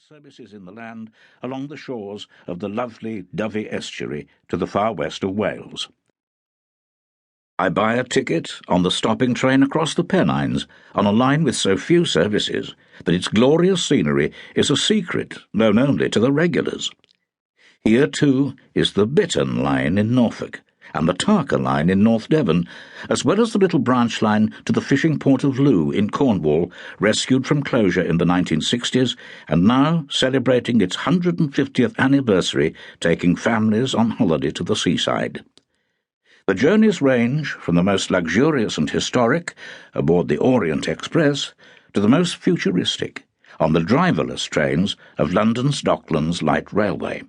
services in the land along the shores of the lovely Dovey estuary to the far west of Wales. I buy a ticket on the stopping train across the Pennines on a line with so few services that its glorious scenery is a secret known only to the regulars. Here, too, is the Bittern Line in Norfolk and the Tarka Line in North Devon, as well as the little branch line to the fishing port of Looe in Cornwall, rescued from closure in the 1960s and now celebrating its 150th anniversary, taking families on holiday to the seaside. The journeys range from the most luxurious and historic, aboard the Orient Express, to the most futuristic, on the driverless trains of London's Docklands light railway.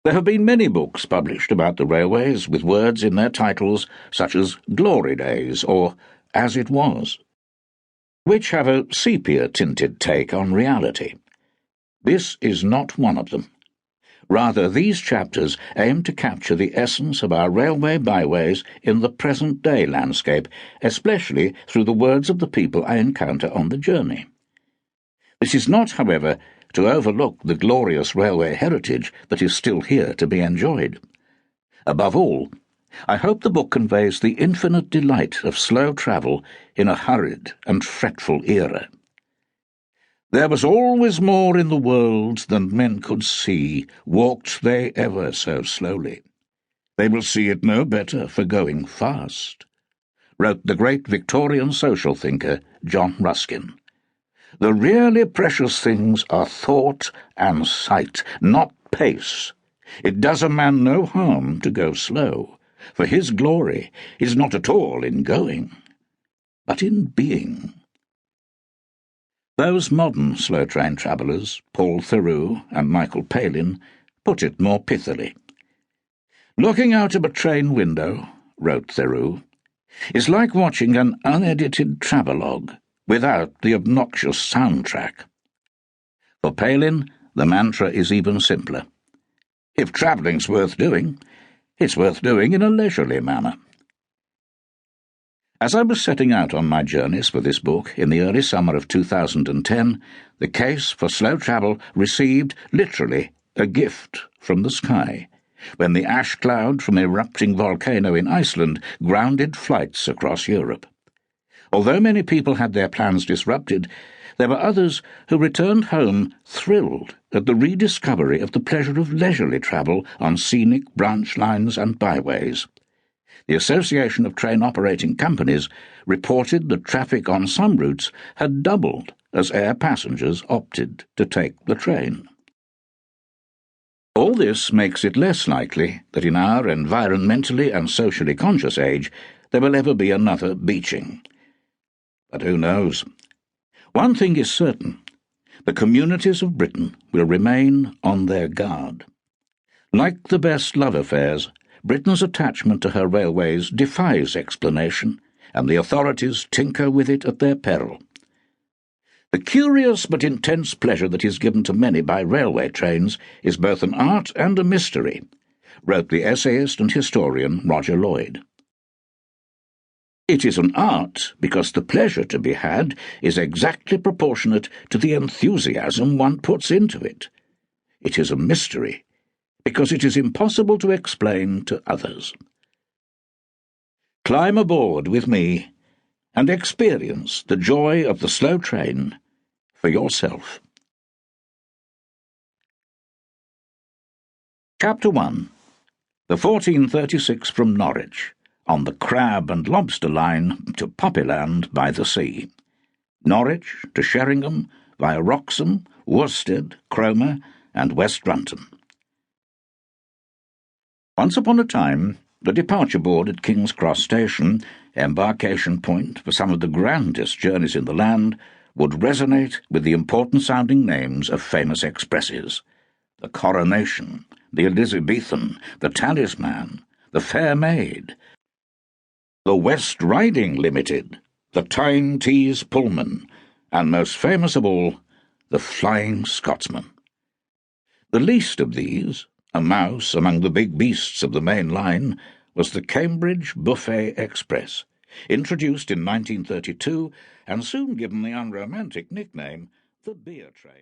There have been many books published about the railways with words in their titles such as Glory Days or As It Was, which have a sepia-tinted take on reality. This is not one of them. Rather, these chapters aim to capture the essence of our railway byways in the present-day landscape, especially through the words of the people I encounter on the journey. This is not, however, to overlook the glorious railway heritage that is still here to be enjoyed. Above all, I hope the book conveys the infinite delight of slow travel in a hurried and fretful era. There was always more in the world than men could see, walked they ever so slowly. They will see it no better for going fast, wrote the great Victorian social thinker John Ruskin. The really precious things are thought and sight, not pace. It does a man no harm to go slow, for his glory is not at all in going, but in being. Those modern slow train travellers, Paul Theroux and Michael Palin, put it more pithily. Looking out of a train window, wrote Theroux, is like watching an unedited travelogue without the obnoxious soundtrack. For Palin, the mantra is even simpler. If travelling's worth doing, it's worth doing in a leisurely manner. As I was setting out on my journeys for this book in the early summer of 2010, the case for slow travel received, literally, a gift from the sky, when the ash cloud from an erupting volcano in Iceland grounded flights across Europe. Although many people had their plans disrupted, there were others who returned home thrilled at the rediscovery of the pleasure of leisurely travel on scenic branch lines and byways. The Association of Train Operating Companies reported that traffic on some routes had doubled as air passengers opted to take the train. All this makes it less likely that in our environmentally and socially conscious age there will ever be another beaching. But who knows? One thing is certain. The communities of Britain will remain on their guard. Like the best love affairs, Britain's attachment to her railways defies explanation, and the authorities tinker with it at their peril. The curious but intense pleasure that is given to many by railway trains is both an art and a mystery, wrote the essayist and historian Roger Lloyd. It is an art because the pleasure to be had is exactly proportionate to the enthusiasm one puts into it. It is a mystery because it is impossible to explain to others. Climb aboard with me and experience the joy of the slow train for yourself. Chapter 1. The 1436 from Norwich, on the crab and lobster line to Poppyland by the sea. Norwich to Sheringham via Wroxham, Worstead, Cromer and West Grunton. Once upon a time, the departure board at King's Cross Station, embarkation point for some of the grandest journeys in the land, would resonate with the important-sounding names of famous expresses: the Coronation, the Elizabethan, the Talisman, the Fair Maid, the West Riding Limited, the Tyne Tees Pullman, and most famous of all, the Flying Scotsman. The least of these, a mouse among the big beasts of the main line, was the Cambridge Buffet Express, introduced in 1932 and soon given the unromantic nickname the Beer Train.